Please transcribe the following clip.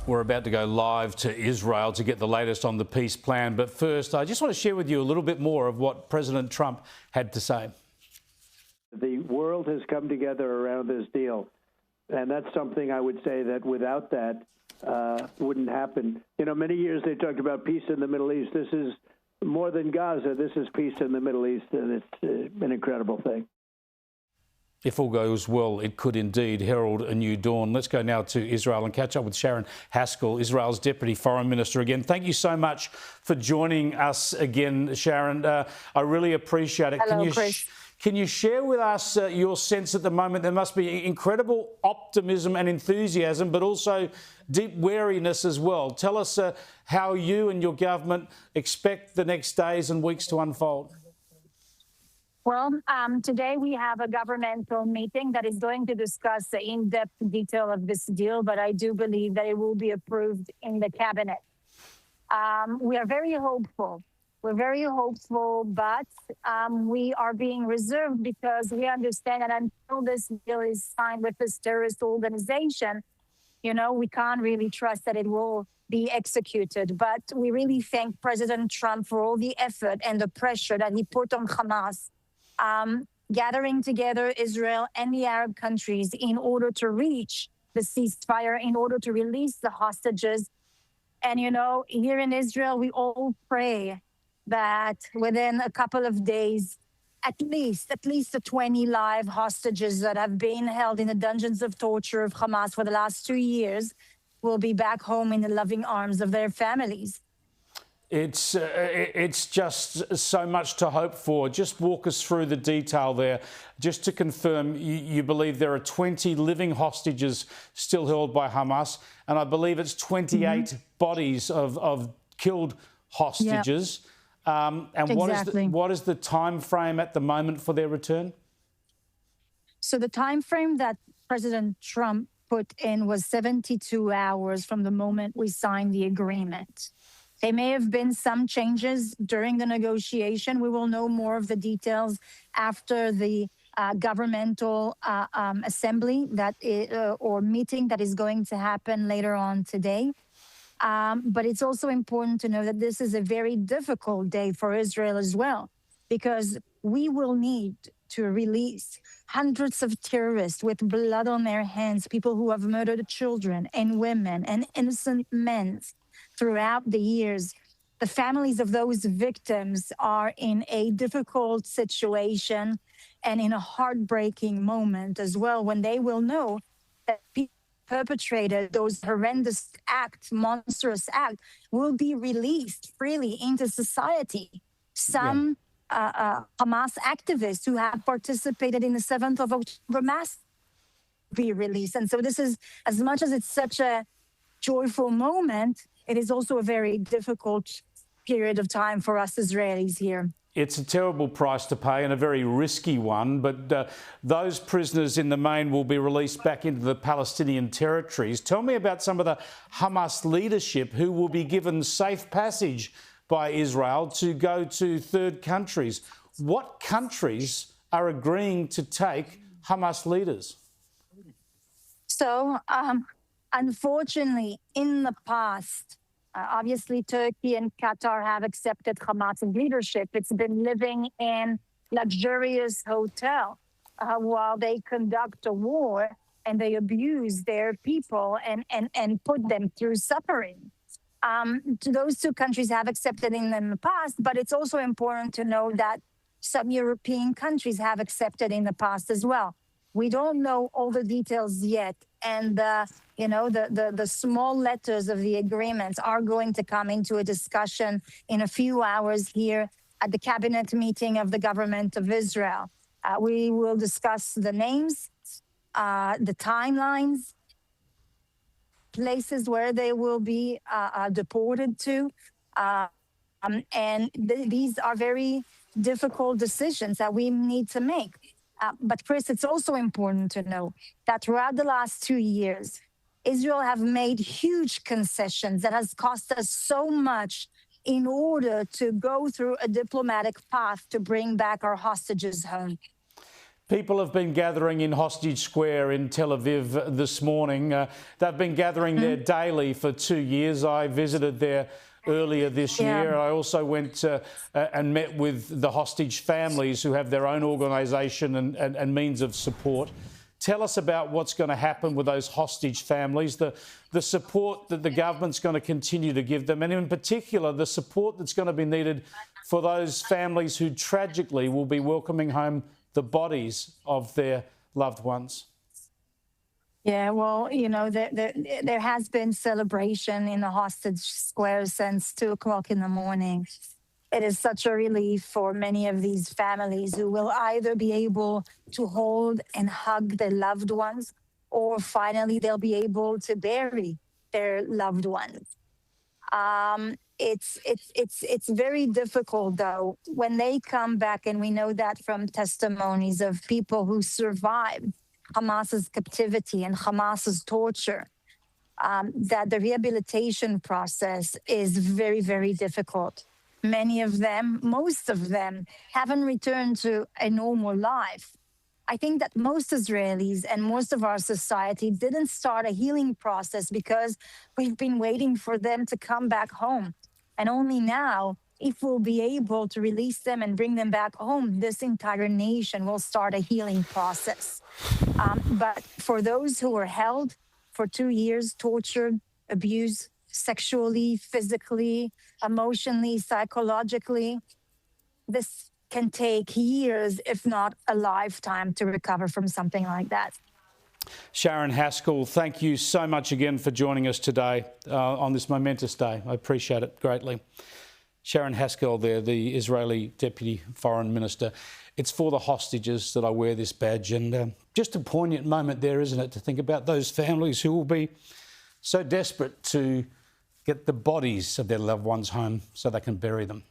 We're about to go live to Israel to get the latest on the peace plan. But first, I just want to share with you a little bit more of what President Trump had to say. The world has come together around this deal. And that's something I would say that without that wouldn't happen. You know, many years they talked about peace in the Middle East. This is more than Gaza. This is peace in the Middle East, and it's an incredible thing. If all goes well, it could indeed herald a new dawn. Let's go now to Israel and catch up with Sharon Haskell, Israel's Deputy Foreign Minister again. Thank you so much for joining us again, Sharon. I really appreciate it. Hello, Chris. Can you share with us your sense at the moment? There must be incredible optimism and enthusiasm, but also deep wariness as well. Tell us how you and your government expect the next days and weeks to unfold. Well, today we have a governmental meeting that is going to discuss the in-depth detail of this deal, but I do believe that it will be approved in the cabinet. We are very hopeful. We're very hopeful, but we are being reserved because we understand that until this deal is signed with this terrorist organization, you know, we can't really trust that it will be executed. But we really thank President Trump for all the effort and the pressure that he put on Hamas, gathering together Israel and the Arab countries in order to reach the ceasefire, in order to release the hostages. And, you know, here in Israel, we all pray that within a couple of days, at least the 20 live hostages that have been held in the dungeons of torture of Hamas for the last 2 years will be back home in the loving arms of their families. It's just so much to hope for. Just walk us through the detail there. Just to confirm, you believe there are 20 living hostages still held by Hamas, and I believe it's 28 bodies of killed hostages. Yep. And exactly. what is the time frame at the moment for their return? So the time frame that President Trump put in was 72 hours from the moment we signed the agreement. There may have been some changes during the negotiation. We will know more of the details after the governmental assembly or meeting that is going to happen later on today. But it's also important to know that this is a very difficult day for Israel as well, because we will need to release hundreds of terrorists with blood on their hands, people who have murdered children and women and innocent men throughout the years. The families of those victims are in a difficult situation and in a heartbreaking moment as well, when they will know that people perpetrated those horrendous acts, monstrous acts, will be released freely into society. Some Hamas activists who have participated in the 7th of October mass be released. And so this is, as much as it's such a joyful moment, it is also a very difficult period of time for us Israelis here. It's a terrible price to pay and a very risky one, but those prisoners in the main will be released back into the Palestinian territories. Tell me about some of the Hamas leadership who will be given safe passage by Israel to go to third countries. What countries are agreeing to take Hamas leaders? So, unfortunately, in the past, obviously, Turkey and Qatar have accepted Hamas leadership. It's been living in luxurious hotel while they conduct a war and they abuse their people and put them through suffering. Those two countries have accepted in the past, but it's also important to know that some European countries have accepted in the past as well. We don't know all the details yet. And, you know, the small letters of the agreements are going to come into a discussion in a few hours here at the cabinet meeting of the government of Israel. We will discuss the names, the timelines, places where they will be deported to. And these are very difficult decisions that we need to make. But Chris, it's also important to know that throughout the last 2 years, Israel have made huge concessions that has cost us so much in order to go through a diplomatic path to bring back our hostages home. People have been gathering in Hostage Square in Tel Aviv this morning. They've been gathering there daily for 2 years. I visited there earlier this year. I also went and met with the hostage families who have their own organisation and means of support. Tell us about what's going to happen with those hostage families, the support that the government's going to continue to give them, and in particular, the support that's going to be needed for those families who tragically will be welcoming home the bodies of their loved ones. Yeah, well, you know, there has been celebration in the Hostage Square since 2 o'clock in the morning. It is such a relief for many of these families who will either be able to hold and hug their loved ones, or finally they'll be able to bury their loved ones. It's very difficult, though, when they come back, and we know that from testimonies of people who survived Hamas's captivity and Hamas's torture, that the rehabilitation process is very, very difficult. Many of them, most of them, haven't returned to a normal life. I think that most Israelis and most of our society didn't start a healing process because we've been waiting for them to come back home. And only now, if we'll be able to release them and bring them back home, this entire nation will start a healing process. But for those who were held for 2 years, tortured, abused, sexually, physically, emotionally, psychologically, this can take years, if not a lifetime, to recover from something like that. Sharon Haskell, thank you so much again for joining us today on this momentous day. I appreciate it greatly. Sharon Haskell there, the Israeli Deputy Foreign Minister. It's for the hostages that I wear this badge, and just a poignant moment there, isn't it, to think about those families who will be so desperate to get the bodies of their loved ones home so they can bury them.